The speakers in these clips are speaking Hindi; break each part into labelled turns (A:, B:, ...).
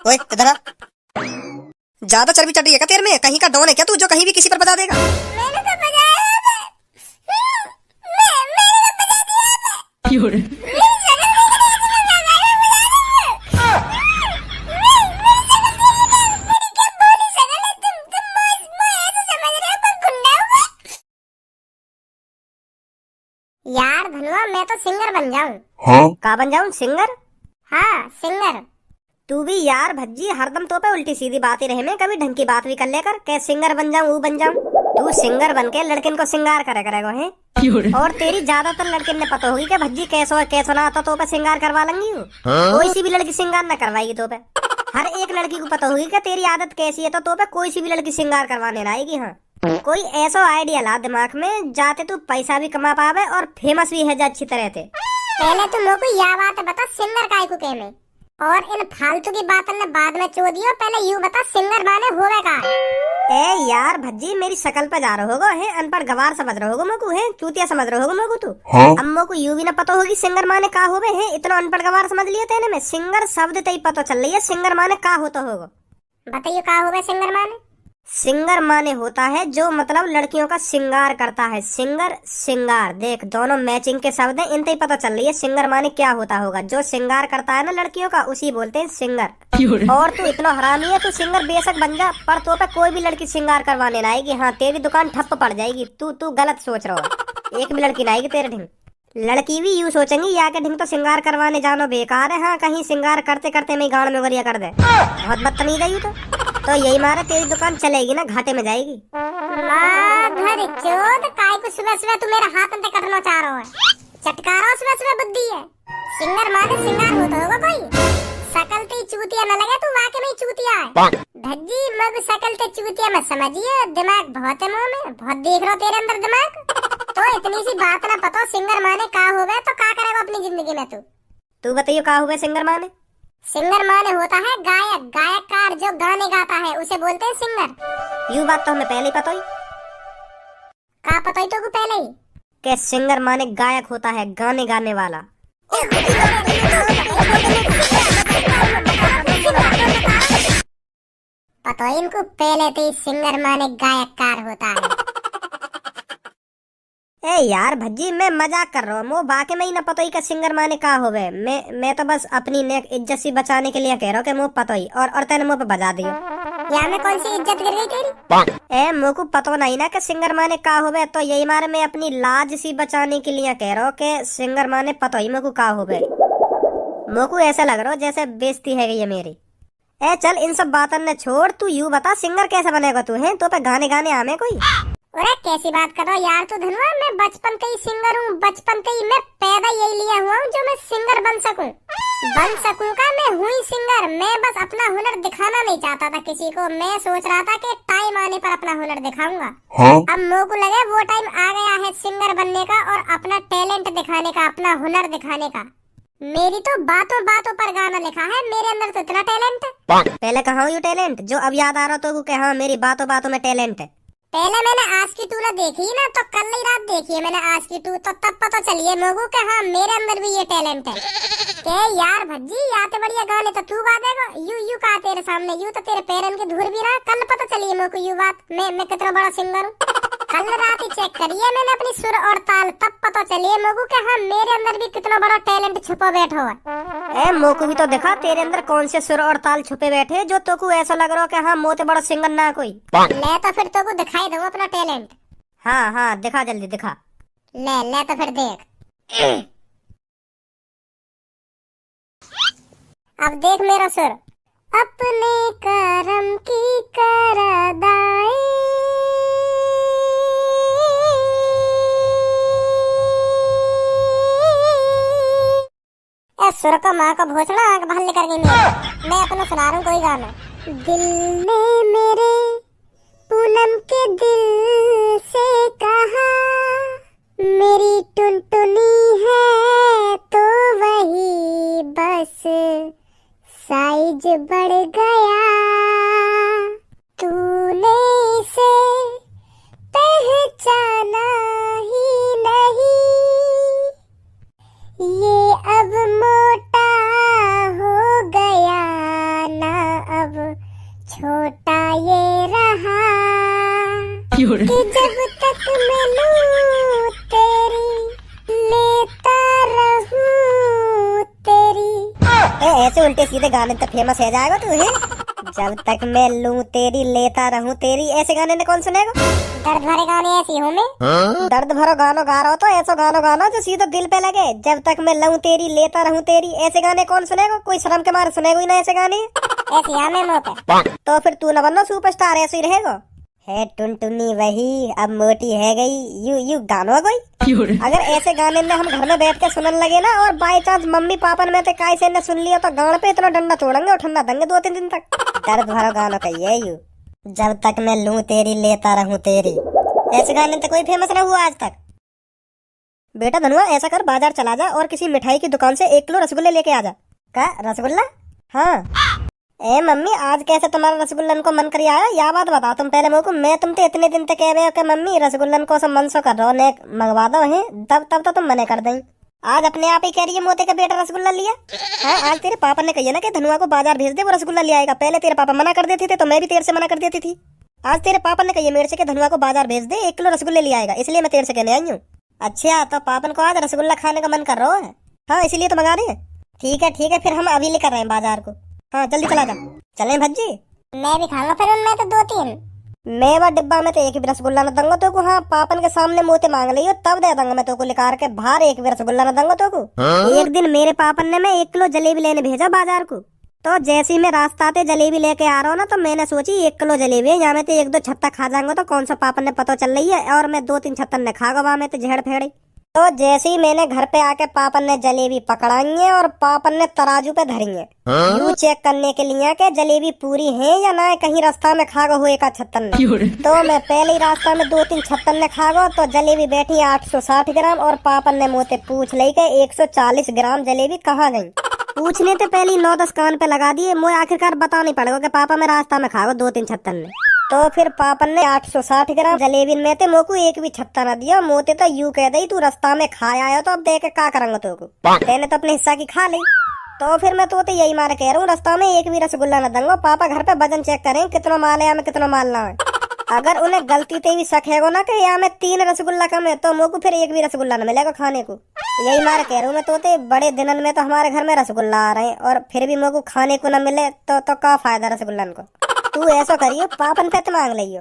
A: ओए इधर आ। ज्यादा चर्बी चढ़ रही है क्या तेरे में? कहीं का डॉन है क्या तू जो कहीं भी किसी पर बता देगा?
B: मैंने तो बजाया है। मैंने तो बजा दिया है।
C: क्यों रे?
B: मेरी शक्ल देख रही है, तुम्हें बजाया है, बजा रही है। मेरी शक्ल देख रही है, मेरी क्या भोली शक्ल है। तुम मैं ऐसे समझ रहे हो तुम गुंडा हो? यार धनुआ, मैं तो सिंगर बन जाऊं।
C: हाँ?
A: का बन जाऊं? सिंगर?
B: हाँ सिंगर।
A: तू भी यार भज्जी हरदम तो पे उल्टी सीधी बात ही रहे में, कभी ढंग की बात भी कर लेकर के सिंगर बन जाऊं वो बन जाऊं। तू सिंगर बन के लड़किन को सिंगार करे करेगा है।
C: क्यों रे?
A: और तेरी ज्यादातर लड़किन ने पता होगी कि भज्जी कैसो ना आता तो पे सिंगार करवा लेंगी हूँ। कोई सी भी लड़की सिंगार ना करवाएगी तो पे। हर एक लड़की को पता होगी कि तेरी आदत कैसी है तो पे कोई सी भी लड़की सिंगार करवाने लाएगी। हाँ, कोई ऐसा आइडिया ला दिमाग में जाते तू पैसा भी कमा पावे और फेमस भी है जा अच्छी तरह थे।
B: पहले तुम लोग को यह बात बता, सिंगर काय को कहे में, और इन फालतू की बातों ने बाद में चो दियो। पहले यू बता, सिंगर माने होवे का?
A: ए यार भज्जी मेरी शक्ल पे जा रहे होगो है, अनपढ़ गवार समझ रहे होगो मोकू है, चूतिया समझ रहे होगो मोकू तू।
C: हाँ?
A: अब मोकू यू भी ना पता होगी सिंगर माने का होवे है, इतना अनपढ़ गवार समझ लिया तेने में। सिंगर शब्द ते ही पता चल रही है सिंगर माने का होता होगा।
B: बताइए का होवे सिंगर माने?
A: सिंगर माने होता है जो मतलब लड़कियों का सिंगार करता है। सिंगर सिंगार देख दोनों मैचिंग के शब्द हैं, इनसे ही पता चल रही है सिंगर माने क्या होता होगा। जो सिंगार करता है ना लड़कियों का उसी बोलते हैं सिंगर।
C: क्यों रे?
A: और तू इतना हरामी है, तू सिंगर बेशक बन जा पर तो पे कोई भी लड़की सिंगार करवाने ना आएगी। हाँ तेरी दुकान ठप्प पड़ जाएगी। तू तू गलत सोच रहा हो, एक भी लड़की ना आएगी तेरे ढिंग। लड़की भी यूं सोचेंगी या के ढिंग तो सिंगार करवाने जानो बेकार है। हाँ कहीं सिंगार करते करते मैं गाड़ में गरिया कर दे, बहुत बदतमीज है यू तो यही मारे तेरी दुकान चलेगी ना घाटे में जाएगी।
B: माधर चोद, काय को सुबह सुबह तू मेरा हाथ अंदर कटना चाह रहा है? चटकारा सुबह सुबह बुद्धि है। सिंगर माने सिंगार होता होगा कोई। शकल ते चूतिया न लगे, तू वाकई में चूतिया है। धज्जी मग शकल ते चूतिया मत समझिए, दिमाग बहुत है मुंह में, बहुत देख रहा तेरे अंदर दिमाग। तो इतनी सी बात ना पता सिंगर माने का होवे तो का करेगा अपनी जिंदगी में तू
A: बताइयो का हुआ सिंगर माने?
B: सिंगर माने होता है गायक, गायककार जो गाने गाता है उसे बोलते हैं सिंगर।
A: यू बात तो हमें पहले ही पता ही।
B: का पता ही तो को पहले ही
A: कि सिंगर माने गायक होता है, गाने गाने वाला।
B: पता ही इनको पहले तो सिंगर माने गायककार होता है।
A: ए यार भज्जी मैं मजाक कर रहा हूँ, वो बाकी में ही ना पता ही का सिंगर माने का होवे। मैं तो बस अपनी नेक इज्जत सी बचाने के लिए कह रहा हूँ कि मुँह पता ही और तेने मुँह पे बजा दियो।
B: यहाँ में कौन सी इज्जत गिर गई तेरी?
A: ए मुँह को पता नहीं ना कि सिंगर माने का होवे, तो यही मारे मैं अपनी लाज सी बचाने के लिए कह रहा हूँ कि सिंगर माने पता ही मुँह को का होवे। मुँह को ऐसा लग रहा हो जैसे बेइज्जती है ये मेरी। ए चल इन सब बातों ने छोड़, तू यू बता सिंगर कैसे बनेगा तू है? तो पे गाने गाने आमे कोई?
B: अरे कैसी बात कर रहा हो यार तू धनुआ, मैं बचपन से ही सिंगर हूँ। बचपन से ही मैं पैदा यही लिया हुआ हूँ जो मैं सिंगर बन सकूं का। मैं हूँ ही सिंगर। मैं बस अपना हुनर दिखाना नहीं चाहता था किसी को। मैं सोच रहा था कि टाइम आने पर अपना हुनर दिखाऊंगा।
C: हाँ?
B: अब मेरे को लगे वो टाइम आ गया है सिंगर बनने का और अपना टैलेंट दिखाने का, अपना हुनर दिखाने का। मेरी तो बातों बातों पर गाना लिखा है, मेरे अंदर तो इतना टैलेंट है।
A: पहले कहा यू टैलेंट जो अब याद आ रहा तो कि हाँ मेरी बातों बातों में टैलेंट है।
B: पहले मैंने आज की टू ना देखी ना, तो कल ही रात देखी है मैंने आज की टू, तो तब पता चलिए लोगों के हाँ मेरे अंदर भी ये टैलेंट है। के यार भज्जी आते बढ़िया गाने तो तू गा देगा। यू का तेरे सामने यू तो तेरे पैरन के धूल भी रहा। कल पता चलिए मेरे को यू बात, मैं कितना बड़ा सिंगर हूँ। कल रात ही चेक करिए मैंने अपनी सुर और ताल, तब पता चलिए लोगों के हाँ मेरे अंदर भी कितना बड़ा टैलेंट छुपा बैठा हुआ।
A: ए मोको भी तो देखा तेरे अंदर कौन से सुर और ताल छुपे बैठे जो तो को ऐसा लग रहा हो कि हाँ मोते बड़ा सिंगर ना कोई।
B: ले तो फिर तो को दिखाई दूंगा अपना टैलेंट।
A: हाँ हाँ दिखा जल्दी दिखा।
B: ले तो फिर देख। अब देख मेरा सुर। अपने करम की करदाई, सुर का माँ का भोसड़ा आग बाहर लेकर गई। मैं अपना सुना रहा हूँ कोई गाना। दिल ने मेरे पूनम के दिल से कहा, मेरी टुनटुनी है तो वही बस साइज बढ़ गया। तूने इसे पहचाना ही नहीं, ये अब मोटा हो गया ना कि जब तक मैं लूं तेरी लेता रहूं तेरी।
A: ऐसे उल्टे सीधे गाने तो फेमस हो जाएगा तू है। जब तक मैं लूं तेरी लेता रहूं तेरी, ऐसे गाने ने कौन सुनेगा?
B: दर्द भरे गाने ऐसी हूँ मैं।
A: दर्द भरो गानो गा रहा हो तो ऐसा गानो गाना जो सीधा दिल पे लगे। जब तक मैं लूं तेरी लेता रहूं तेरी, ऐसे गाने कौन सुनेगा? कोई शर्म के मारे सुनेगा ही ना ऐसे गाने।
B: ऐसी आमे मुँह पे।
A: तो फिर तू न बनना सुपरस्टार, ऐसे ही रहेगा। है टुनटुनी वही अब मोटी है गई, यू गानो कोई। अगर ऐसे गाने ने हम घर में बैठ के सुनने लगे ना, और बाई चांस मम्मी पापा में तो काय से ने सुन लिया, तो गान पे इतना डंडा तोड़ेंगे और ठंडा देंगे 2-3 दिन तक। दर्द भरो गानो कहिए यू। जब तक मैं लूं तेरी लेता रहूं तेरी, ऐसे गाने तो कोई फेमस ना हुआ आज तक। बेटा धनुआ ऐसा कर, बाजार चला जा और किसी मिठाई की दुकान से 1 किलो रसगुल्ले लेके आ जा। का रसगुल्ला? हाँ। ए मम्मी आज कैसे तुम्हारा रसगुल्लन को मन कर आया, या बात बताओ तुम पहले मेरे को। मैं तुम तो इतने दिन तक कह रहे हो कि मम्मी रसगुल्लन को सब मन सो कर रहो ने मंगवा दो है, तब तो तुम मने कर दें। आज अपने आप ही कह रही है मोते का बेटा रसगुल्ला लिया। हाँ आज तेरे पापा ने कही ना कि धनुआ को बाजार भेज दे, वो रसगुल्ला ले आएगा। पहले तेरे पापा मना कर देते थे तो मैं भी तेरे से मना कर देती थी। आज तेरे पापा ने कही मेरे से कि धनुआ को बाजार भेज दे, 1 किलो रसगुल्ले ले आएगा, इसलिए मैं तेरे से कहने आई हूँ। अच्छा तो पापन को आज रसगुल्ला खाने का मन कर रहा है? हाँ इसीलिए तो मंगा रहे हैं। ठीक है फिर हम अभी लेकर रहे हैं बाजार को। हाँ जल्दी चला जा। चलें भज्जी?
B: मैं भी खाऊंगा फिर उनमें तो 2-3।
A: मैं वो डिब्बा में तो एक भी रसगुल्ला न दूंगा तो को। हाँ पापन के सामने मोते मांग लियो तब दे दूंगा मैं तो को, लेकर के बाहर एक भी रसगुल्ला न दूंगा तो को। एक दिन मेरे पापन ने मैं 1 किलो जलेबी लेने भेजा बाजार को, तो जैसे ही मैं रास्ता आते जलेबी लेके आ रहा हूँ ना, तो मैंने सोची 1 किलो जलेबी है, यहाँ में तो 1-2 छत्ता खा जाऊंगा तो कौन सा पापन ने पता चल रही है, और मैं 2-3 छत्तन ने खा गवा में तो झेड़ फेड़ी। तो जैसे ही मैंने घर पे आके पापन ने जलेबी पकड़ाई है और पापन ने तराजू पे धरी है, यूं चेक करने के लिए कि जलेबी पूरी है या ना, कहीं रास्ता में खा गो हुए का छत्तन ने। तो मैं पहले ही रास्ता में 2-3 छत्तन ने खा गो, तो जलेबी बैठी 860 ग्राम, और पापन ने मुझसे पूछ ली कि 140 ग्राम जलेबी कहाँ गई। पूछने से पहले 9-10 कान पे लगा दिए। मुझे आखिरकार बताना नहीं पड़ेगा कि पापा मैं रास्ता में खा गो 2-3 छत्तन ने। तो फिर पापन ने 860 ग्राम जलेबी में ते मोको एक भी छत्ता न दिया। मोते तो यू कह दई तू रास्ता में खाया आया तो अब देख के का करूंगा तो को, तेने तो अपने हिस्सा की खा ली। तो फिर मैं तो यही मारे कह रहा हूँ रास्ता में एक भी रसगुल्ला न दूंगा। पापा घर पे वजन चेक करें कितना माल है या में कितना माल ना है। अगर उन्हें गलती से भी शक है ना कि यहाँ में 3 रसगुल्ला कम है, तो मोको फिर एक भी रसगुल्ला न मिलेगा खाने को। यही मारे कह रहा हूँ मैं तो बड़े दिनन में तो हमारे घर में रसगुल्ला आ रहे हैं, और फिर भी मोको खाने को न मिले तो का फायदा रसगुल्लन को। तू ऐसा करियो पापन पे तो मांग लियो।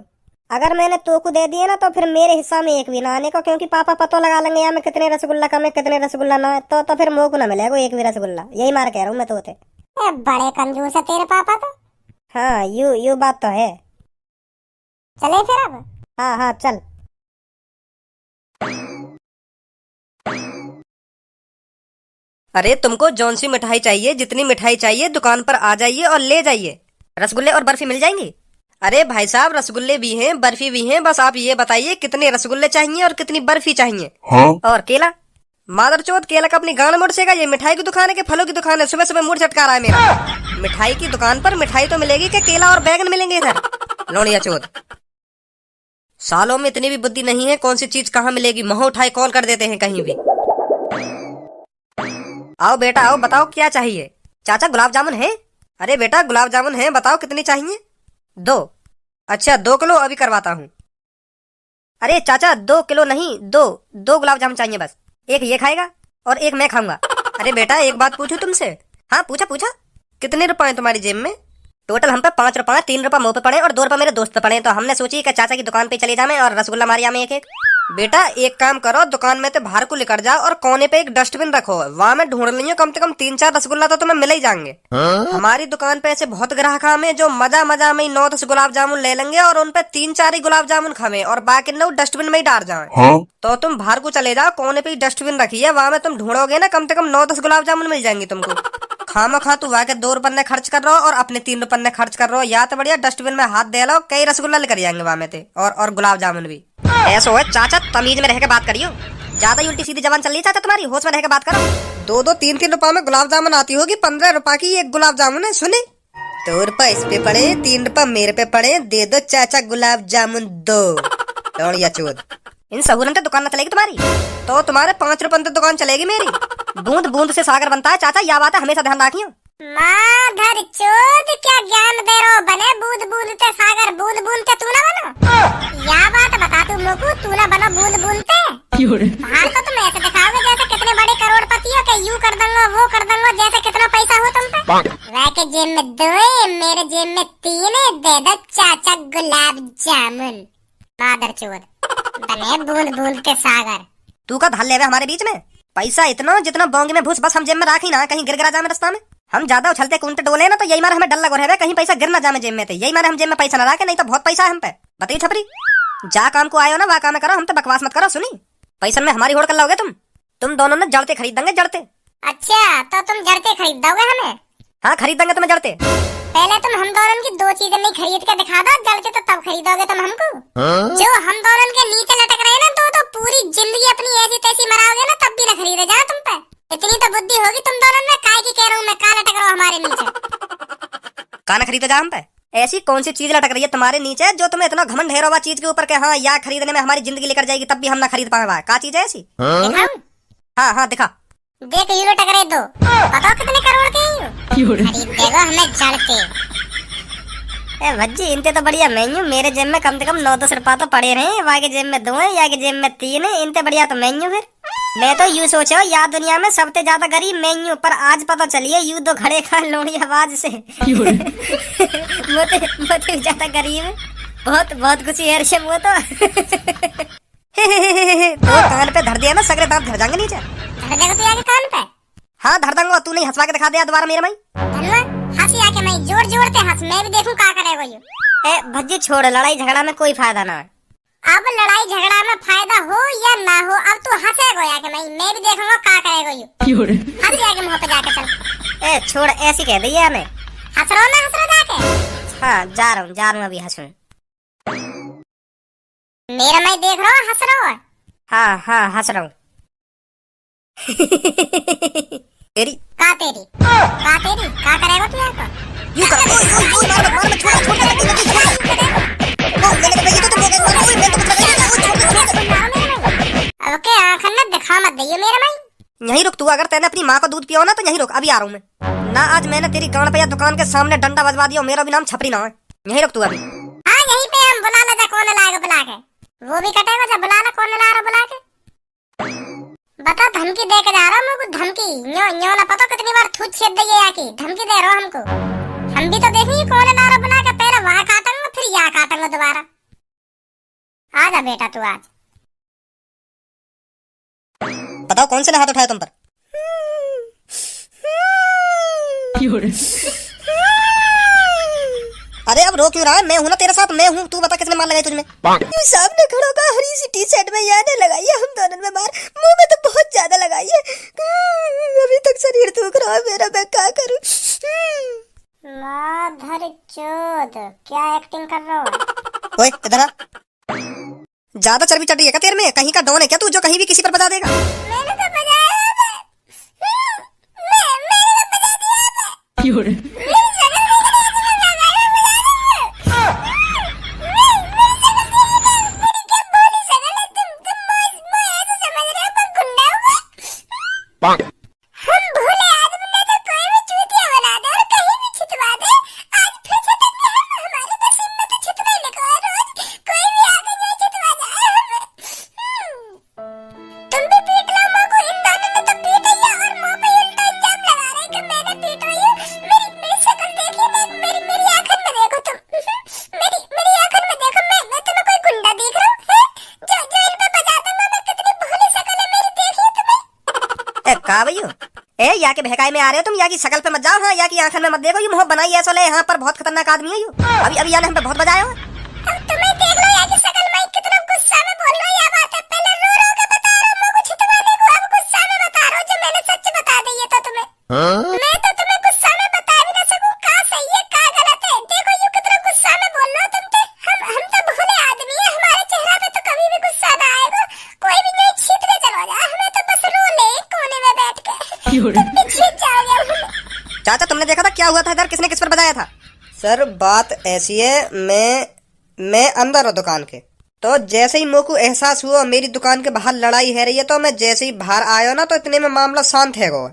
A: अगर मैंने तो को दे दिए ना तो फिर मेरे हिस्सा में एक भी ना आने को, क्योंकि पापा पतो लगा लेंगे यहाँ में कितने रसगुल्ला कम है कितने रसगुल्ला ना है, तो फिर मोको ना मिलेगा एक भी रसगुल्ला। यही मार कह रहा हूँ मैं तो।
B: बड़े कंजूस है तेरे पापा तो।
A: हाँ यू बात तो है।
B: चले फिर अब?
A: हाँ चल।
C: अरे तुमको जौन सी मिठाई चाहिए, जितनी मिठाई चाहिए दुकान पर आ जाइए और ले जाइए। रसगुल्ले और बर्फी मिल जाएंगी? अरे भाई साहब रसगुल्ले भी हैं बर्फी भी हैं, बस आप ये बताइए कितने रसगुल्ले चाहिए और कितनी बर्फी चाहिए।
D: हाँ?
C: और केला? मादरचोद केला का अपनी गांड मुड़सेगा, ये मिठाई की दुकान है कि फलों की दुकान है? सुबह सुबह मूड चटका रहा है मेरा। मिठाई की दुकान पर मिठाई तो मिलेगी कि केला और बैगन मिलेंगे इधर? लोनिया चोद, सालों में इतनी भी बुद्धि नहीं है कौन सी चीज कहाँ मिलेगी, मुंह उठाए कॉल कर देते हैं कहीं भी। आओ बेटा आओ, बताओ क्या चाहिए। चाचा गुलाब जामुन है? अरे बेटा गुलाब जामुन है, बताओ कितनी चाहिए। 2। अच्छा 2 किलो अभी करवाता हूँ। अरे चाचा 2 किलो नहीं, 2 गुलाब जामुन चाहिए बस। एक ये खाएगा और एक मैं खाऊंगा। अरे बेटा एक बात पूछूं तुमसे? हाँ पूछा। कितने रुपए तुम्हारी जेब में? टोटल हम पे 5 रुपए, 3 रुपए मुँह पे पड़े और 2 रुपए मेरे दोस्त पे पड़े, तो हमने सोची कि चाचा की दुकान पे चले जाए और रसगुल्ला मारिया में एक। बेटा एक काम करो, दुकान में तो बाहर को लेकर जाओ और कोने पे एक डस्टबिन रखो, वहाँ में ढूंढ लियो कम से कम 3-4 रसगुल्ला तो तुम्हें मिल ही जाएंगे। हमारी दुकान पे ऐसे बहुत ग्राहक हमें जो मजा में 9-10 गुलाब जामुन ले लेंगे और उन पे 3-4 ही गुलाब जामुन खावे और बाकी 9 डस्टबिन में ही डाल जाए। तो तुम बाहर को चले जाओ, कोने पे डस्टबिन रखी है, वहाँ में तुम ढूंढोगे ना कम से कम 9-10 गुलाब जामुन मिल जाएंगे तुमको। खामा तू वहाँ के 2 रुपए खर्च कर रहा हो और अपने 3 रुपए खर्च कर रहा हो, या तो बढ़िया डस्टबिन में हाथ दे लो, कई रसगुल्ला लेकर जाएंगे वहाँ में थे और गुलाब जामुन भी। ऐसा है चाचा, तमीज में रह के बात करियो, ज्यादा उल्टी सीधी जबान चल रही है चाचा तुम्हारी, होश में रह के बात करो। 2-2, 3-3 रुपए में गुलाब जामुन आती होगी, 15 रुपए की एक गुलाब जामुन है। सुने 2 रुपए इस पे पड़े, 3 रुपए मेरे पे पड़े, दे दो चाचा गुलाब जामुन 2। लौड़िया चोद, इन सहूरन से दुकान न चलेगी तुम्हारी, तो तुम्हारे 5 रुपए तो दुकान चलेगी मेरी। बूंद बूंद से सागर बनता है चाचा, यह बात है हमेशा ध्यान रखियो।
B: माधर चोद क्या ज्ञान दे रहो, बने बूंद बूंद ते सागर, बूंद बूंद ते तू ना बनो। यह बात मोकू तू ना बनो बूंद बूंदते। बाहर तो तुम ऐसे दिखाओगे जैसे कितने बड़े करोड़पति हो, के यू कर दूंगा वो कर दूंगा, जैसे कितना पैसा हो तुम पे। वह के जेब में 2 है, मेरे जेब में 3 है, दे दो चाचा गुलाब जामुन। मादर चोद बने बूंद बूंद के सागर।
C: तू का धल लेवे हमारे बीच में? पैसा इतना जितना बोंगे में भूस बस हम जेब में राखी ना, कहीं गिर गिरा जाए रास्ता में। हम ज्यादा उछलते कूदते डोले ना तो यही मारे हमें डर लगो रहे, कहीं पैसा गिर ना जाए जेब में। तो यही मारे हम जेब में पैसा ना रखे, नहीं तो बहुत पैसा है हम पे। बताइए छपरी, जा काम को आयो ना वह काम करो, हम तो बकवास मत करो। सुनी, पैसा में हमारी होड़ कर लोगे तुम दोनों ने जड़ते खरीदेंगे, जड़ते।
B: अच्छा तो तुम जड़ते खरीद दोगे हमें?
C: हाँ खरीदेंगे तुम्हें जड़ते।
B: पहले तुम हम दोनों की 2 चीजें नहीं खरीद के दिखा दो, जड़ते तो तब खरीदोगे तुम हमको। जो हम दोनों के नीचे लटक रहे हैं ना, तो पूरी जिंदगी अपनी ऐसी तैसी मराओगे ना, तब भी ना खरीदे जा तुम पे। इतनी तो बुद्धि होगी तुम दोनों में, काय की कह रहा हूँ मैं, का लटक रहा हूँ हमारे नीचे।
C: का ना खरीदे जा हम पे? ऐसी कौन सी चीज लटक रही है तुम्हारे नीचे जो तुम्हें इतना घमंड है रोवा चीज के ऊपर के हाँ या खरीदने में हमारी जिंदगी लेकर जाएगी, तब भी हम ना खरीद पाए? का चीज है ऐसी?
B: दिखाऊं?
C: हाँ हाँ दिखा।
B: देख यूरो टकरे 2, बताओ कितने करोड़ के हैं यूरो? खरीद देगा हमें जड़ते।
A: ए भज्जी इनते तो बढ़िया मैं हूँ, मेरे जेब में कम से कम 9-10 रुपया तो पड़े रहे, वहाँ के जेब में 2 है, या के जेब में 3 है, इनते बढ़िया तो मैं हूँ। फिर मैं तो यूँ सोचा या दुनिया में सबसे ज्यादा गरीब मैं हूँ, पर आज पता चलिए यूँ दो घड़े खा लोड़ी आवाज से मोते ज्यादा गरीब है। बहुत बहुत खुशी है ऋषभ वो तो।
C: तो कान पे धर दिया ना, सगरे दांत धर जाएंगे नीचे।
B: धर देगा तू आके कान पे?
C: हाँ धर दूंगा, तू नहीं हंसवा के दिखा दिया दोबारा मेरे माई।
B: हंसी आके मैं जोर जोर से हंस, मैं भी देखूं का करेगा यू।
A: ए भज्जी छोड़, लड़ाई झगड़ा में कोई फायदा ना है।
B: अब लड़ाई झगड़ा में फायदा हो या ना हो, अब तू हंसेगा आके मैं भी देखूंगा का करेगा यू। हंसी आके मुंह पे जाके चल।
A: ए छोड़, ऐसी कह दी है हमें।
B: हंस रहो जाके।
A: हाँ जा रहा हूँ अभी हंसूं।
B: मेरा मैं देख रहा हूँ हंस रहा है।
A: हाँ हाँ हंस रहा हूँ।
C: तेरी
B: का करेगा तू यहाँ का?
C: यूं कर, मार छोड़
B: अब के आँखन में दिखा मत दियो मेरा भाई।
C: यहीं रुक तू, अगर तेने अपनी माँ को दूध पिया हो ना तो यहीं रुक, अभी आ रहा हूँ मैं। ना आज मैंने तेरी गांड पे या दुकान के सामने डंडा बजवा दिया, मेरा भी नाम छपरी ना है। यहीं रुक तू अभी।
B: हाँ यहीं पे हम बुला ला, कौन लाएगा बुला के, वो भी कटेगा जब बुला ला, कौन ला रहा बुला के। बता धमकी दे के जा रहा हूँ मुझको, धमकी न्यो ना पता कितनी बार थूत छेद दे या की धमकी दे रहा हमको। हम भी तो देखेंगे कौन ला रहा बुला के, पहले वहाँ काटेंगे फिर यहाँ काटेंगे दोबारा। आजा बेटा तू आज।
C: बताओ कौन से ने हाथ उठाया तुम पर? अरे अब रो क्यों रहा है? मैं हूं ना तेरे साथ, मैं हूं। तू बता किसने मार लगाई तुझमें?
A: सामने खड़ो का हरी सी टी शर्ट में याद लगाई है हम दोनों में मार, मुंह में तो बहुत ज्यादा लगाई है। अभी तक शरीर दुख रहा है मेरा, मैं क्या करूं?
B: माधर चोद क्या एक्टिंग कर रहा हो?
C: ओए इधर आ। ज्यादा चर्बी चढ़ रही है क्या तेरे में? कहीं का डॉन है क्या तू जो कहीं भी किसी पर बजा देगा?
B: मैंने तो बजाया हम भोले आदमी ने तो कोई भी चूतिया बना दे और कहीं भी छितवा दे। आज फिर से तक हम हमारे नसीब में तो छितवा लगा, रोज कोई भी आके नहीं छितवा जाए हमें। तुम भी पीट लो माँ को, इन दोनों ने तो पीटा ही और माँ पे उल्टा इल्जाम लगा रहे कि मैंने पीटा ही। मेरी शक्ल देखिए, मेरी आंखों में देखो तुम, मेरी आंखों में देखो, मैं तुम्हें कोई गुंडा दिख रहा हूँ जो इन पे बजा दूंगा मैं? कितनी भोली शक्ल है मेरी, देखिए तुम्हें।
C: ए का भैया, ए या के बहकाई में आ रहे हो तुम? या की शकल पे मत जाओ, हाँ या की आंखन में मत देखो। ये मुंह बनाई ऐसा ले, यहाँ पर बहुत खतरनाक आदमी है यू। अभी याने हम पे बहुत बजाया हो।
B: अब तुम्हें देख लो या की शकल में कितना गुस्सा में बोल रहा है। या बात है पहले रो रो के बता रहा हूँ मुझे छितवाने को, अब गुस्सा में बता रहा हूँ जो मैंने सच बता दी है तो तुम्हें। मैं तो तुम्हें गुस्सा में बता भी ना सकूं का सही है का गलत है। देखो यू कितना गुस्सा में बोल रहा हो तुम तो। हम तो भोले आदमी है, हमारे चेहरा पे तो कभी भी गुस्सा ना आएगा। कोई भी नहीं छीट के चला जा, हमें तो बस रो ले कोने में बैठ के, तुम भी छीट जाओगे हमें।
C: चाचा तुमने देखा था क्या हुआ था इधर? किसने किस पर बजाया था? सर बात ऐसी है, मैं अंदर हूँ दुकान के, तो जैसे ही मोको एहसास हुआ मेरी दुकान के बाहर लड़ाई है रही है, तो मैं जैसे ही बाहर आया ना तो इतने में मामला शांत है गो।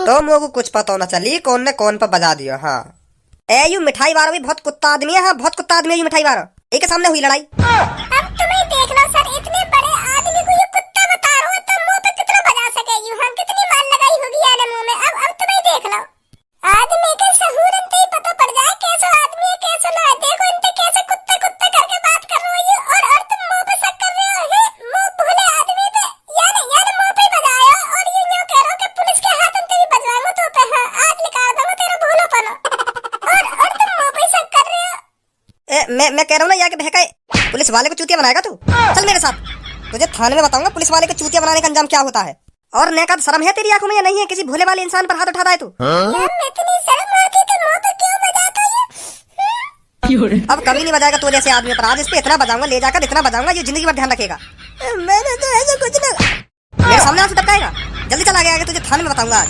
C: तो मोको कुछ पता ना चली कौन ने कौन पर बजा दिया। हाँ ए यू मिठाई वाला भी बहुत कुत्ता आदमी है। हाँ बहुत कुत्ता आदमी है यू मिठाई वाला। एक के सामने हुई लड़ाई।
B: अब तुम्हें देख लो सर, इतने बड़े आदमी को ये कुत्ता बता रहा हो तो मुंह पे कितना बजा सके, यूं कितनी मार लगाई होगी यार मुंह में। अब तुम ही देख लो, आदमी के सहूर इनते ही पता पड़ जाए कैसा आदमी है कैसा ना है। देखो इनते कैसे कुत्ते कुत्ते करके बात कर रही हो और तुम मुंह पे शक कर रहे हो। मुंह भूले आदमी पे यार मुंह पे बजाया और ये यूं कह रहे हो कि पुलिस के हाथ अंते भी बजवाऊंगा तो पे। हाँ, आज निकाल दूंगा तेरा भूलापन और तुम मुंह पे शक कर रहे हो।
C: मैं कह रहा हूँ ना यार कि बहकाए पुलिस वाले को चूतिया बनाएगा तू। चल मेरे साथ, तुझे थाने में बताऊंगा पुलिस वाले को चूतिया बनाने का अंजाम क्या होता है। और नेकात शर्म है तेरी आंखों में या नहीं है? किसी भोले वाले इंसान पर हाथ उठाता है तू।
B: यार मैं इतनी शर्म आती तो मुंह पे क्यों बजाता है?
C: अब कभी नहीं बजाएगा तू जैसे आदमी पर। आज इस पे इतना बजाऊंगा, ले जाकर इतना बजाऊंगा ये जिंदगी भर ध्यान रखेगा। मैंने तो ऐसा कुछ ना। मेरे सामने आंसू टपकाएगा? जल्दी चला गया, तुझे थाने में बताऊंगा आज।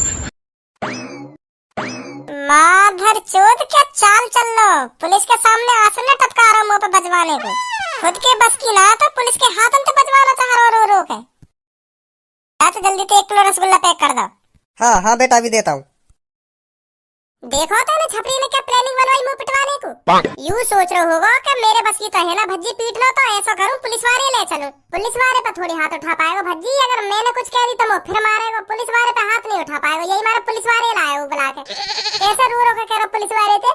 B: माधर चोद, क्या चाल चल लो, पुलिस के सामने आंसू न टपका रहा मुंह पे बजवाने को। खुद के बस की ना तो पुलिस के हाथ अंत बजवाना चाह रहा रो के। तो जल्दी से 1 किलो रसगुल्ला पैक कर दो।
C: हाँ बेटा अभी देता हूँ।
B: देखो तो ना छपरी ने क्या प्लानिंग बनवाई मुंह पिटवाने को। यूं सोच रहे होगा कि मेरे बस की तो है ना भज्जी, पीट लो तो ऐसा करूं पुलिस वाले ले चलूं। पुलिस वाले पे थोड़ी हाथ उठा पाएगा भज्जी, अगर मैंने कुछ कह दी तो वो फिर मारेगा। पुलिस वाले पे हाथ नहीं उठा पाएगा, यही मारे पुलिस वाले लाए वो बुला के। कैसे रो के कह रहा पुलिस वाले थे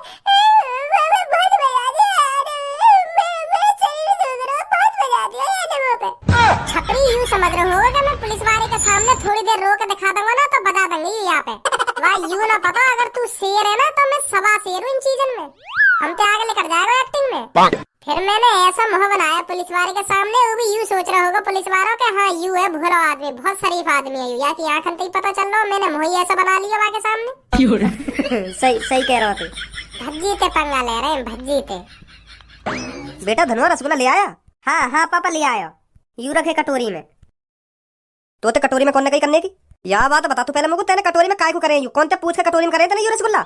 B: छपरी। यूं समझ रहे होगा कि मैं पुलिस वाले के सामने थोड़ी देर रो के दिखा दूंगा ना तो बता देंगे ये यहाँ पे। वाह यूं ना पता, अगर तू शेर है ना तो मैं सवा शेर हूँ इन चीजों में। हम तो आगे लेकर जाएगा एक्टिंग में। फिर मैंने ऐसा मुंह बनाया पुलिस वाले के सामने, वो भी यूं सोच रहा होगा पुलिस वालों के हाँ यूं है भोला आदमी, बहुत शरीफ आदमी है या कि आंख ही पता चल रहा मैंने मुंह ऐसा बना लिया वहाँ के सामने।
C: सही कह रहा तू।
B: भज्जी ते पंगा ले रहे हैं भज्जी ते।
C: बेटा धनवा रसगुल्ला ले आया?
A: हाँ पापा ले आयो, यूं रखे कटोरी में।
C: तो ते कटोरी में कौन ने कही करने की? या बात बता तू पहले मुझको, तेने कटोरी में काय को करे? कौन ते पूछ के कटोरी में करे तेने ये रसगुल्ला?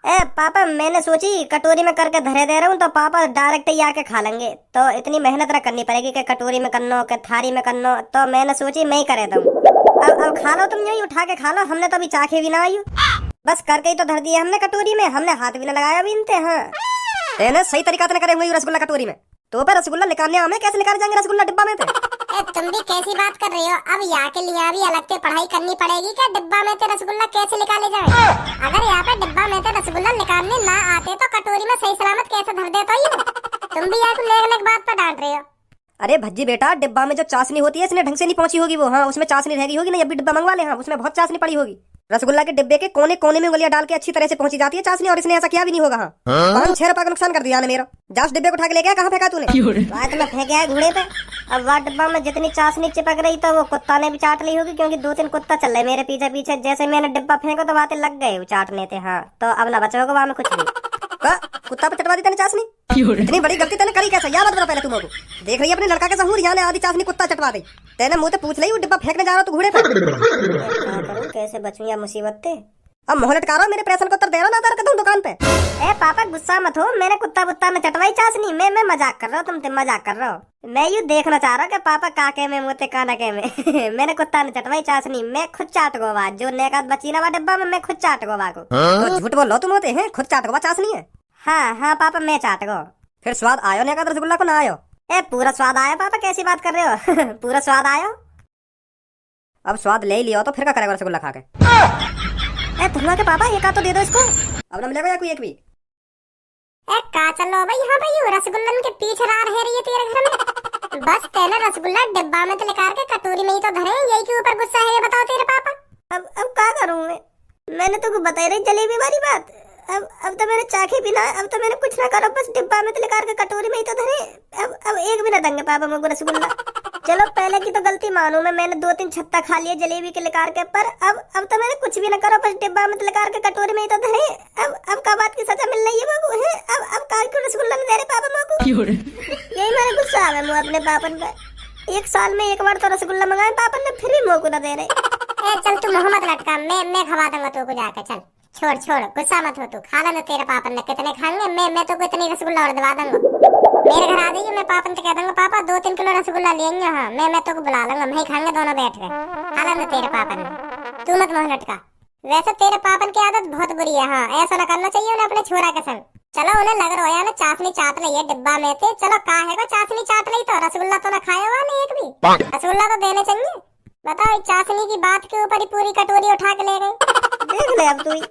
A: ए पापा मैंने सोची कटोरी में करके धरे दे रहा हूँ तो पापा डायरेक्ट ही आके खा लेंगे, तो इतनी मेहनत ना करनी पड़ेगी कि कटोरी में करनो के थारी में करनो। तो मैंने सोची मैं ही करे दूं। अब खा लो तुम, यूं उठा के खा लो, हमने तो अभी चाखे भी ना आई, बस करके ही तो धर दिया हमने कटोरी में, हमने हाथ भी ना लगाया अभी इनते। हाँ
C: तेने सही तरीका से करे हुए रसगुल्ला कटोरी में, तो पे रसगुल्ला निकालने हमें कैसे निकाल जाएंगे रसगुल्ला डिब्बा में?
B: तुम भी कैसी बात कर रही हो? अब यहाँ के लिए भी अलग से पढ़ाई करनी पड़ेगी क्या? डिब्बा में से रसगुल्ला कैसे निकाले जाए? अगर यहाँ पे डिब्बा में से रसगुल्ला निकालने ना आते तो कटोरी में सही सलामत कैसे धर देता ये? तुम भी यहाँ को नेक बात पर डांट रहे हो।
C: अरे भज्जी बेटा, डिब्बा में जो चाशनी होती है इसने ढंग से नहीं पहुंची होगी वो। हाँ उसमें चाशनी रहेगी होगी ना, अभी डिब्बा मंगवा ले। हाँ उसमें बहुत चाशनी पड़ी होगी। रसगुल्ला के डिब्बे के कोने कोने में उंगलियां डाल के अच्छी तरह से पहुंची जाती है चाशनी, और इसने ऐसा किया भी नहीं होगा। हाँ 5-6 रुपए का नुकसान कर दिया ना मेरा। जा उस डिब्बे को उठा के लेके कहाँ फेंका तूने?
A: बात में फेंके है घोड़े पे। अब वह डिब्बा में जितनी चाशनी चिपक रही तो वो कुत्ता ने भी चाट ली होगी, क्योंकि 2-3 कुत्ता चल रहे मेरे पीछे पीछे। जैसे मैंने डिब्बा फेंका तो बातें लग गए चाटने थे। हाँ तो अब ना बचा होगा वहां में कुछ भी। कुत्ता पे चटवा दी तेने चाशनी? इतनी बड़ी गलती तेने करी कैसा? याद बता पहले तुम को। देख रही है अपने लड़का के सहूर, यहाँ आधी चाशनी कुत्ता चटवा दी। तेने मुंह से पूछ ली वो डिब्बा फेंकने जा रहा तू घोड़े पे। कैसे बचूं या मुसीबत थे?
C: अब मोह लटका रहा मेरे प्रश्न को उत्तर दे रहा ना कर दूं दुकान पे।
A: ए पापा गुस्सा मत हो, मैंने कुत्ता बुत्ता में चटवाई चाशनी? मैं मजाक कर रहा हूँ, तुम मजाक कर रहा हो। मैं यूँ देखना चाह रहा हूँ कि पापा काके में मोते कानके में मैंने कुत्ता ने चटवाई चाशनी, मैं खुद चाट गोवा। जो नेकात बची ना डिब्बा में मैं खुद चाट गोवा को।
C: तो झूठ बोलो तुम होते हैं, खुद चाट गोवा चाशनी है?
A: हाँ पापा मैं चाट गो।
C: फिर स्वाद आयो नेकात रसगुल्ला को ना आयो?
A: ए पूरा स्वाद आया पापा, कैसी बात कर रहे हो? पूरा स्वाद आयो।
C: अब स्वाद ले लिया तो फिर क्या करेगा रसगुल्ला खा के?
A: धुआ के पापा एक तो दे दो इसको।
C: अब ना मिलेगा या कोई एक भी?
B: का चलो भाई यहाँ पे यूं रसगुल्लन के पीछे रह रही है तेरे घर में। बस तेने रसगुल्ला डिब्बा में तो लेकर के कटोरी में ही तो धरे, यही के ऊपर गुस्सा है ये बताओ तेरे पापा।
A: अब क्या करूं मैंने तो बताई रही जलेबी वाली बात। अब तो मैंने चाखी भी ना, अब तो मैंने कुछ ना करो, बस डिब्बा में तो लेकर के कटोरी में ही तो धरे। अब एक भी ना देंगे पापा मुझको रसगुल्ला। चलो पहले की तो गलती मानू मैंने 2-3 छत्ता खा लिया जलेबी के लेकर के, पर अब तो मैंने कुछ भी ना करो, बस डिब्बा में तो लेकर के कटोरी में ही तो धरे। अब का बात की सजा मिल रही है मुझको है? अब काहे को रसगुल्ला नहीं दे रहे पापा मुझको? यही मेरा गुस्सा आ गया अपने पापन पे। 1 साल में 1 बार तो रसगुल्ला मंगाए पापन ने, फिर भी मुझको ना दे रहे।
B: चल तू मोहम्मद लटका, मैं खवा दूंगा तू को जाकर। चल छोड़ गुस्सा मत हो तू, खा लेना तेरे पापन ने कितने खाएंगे। मैं तो इतनी रसगुल्ला और दवा दूंगा। मेरे घर आ जाइए, मैं पापन से कह दूंगा पापा 2-3 किलो रसगुल्ला लेंगे। हाँ मैं तो बुला लूंगा, मैं ही खाएंगे दोनों बैठ के। खा लेना तेरे पापन ने, तू मत मोह लटका। वैसे तेरे पापन की आदत बहुत बुरी है। हाँ ऐसा ना करना चाहिए उन्हें अपने छोरा के संग। चलो उन्हें लग रहा है ना चाशनी चाट रही है डिब्बा में थे। चलो काहे को चाशनी चाट रही, तो रसगुल्ला तो ना खाया हुआ नहीं एक भी। रसगुल्ला तो देने चाहिए। बताओ इस चाशनी की बात के ऊपर ही पूरी कटोरी उठा के ले गई।
A: देख ले अब तू ही।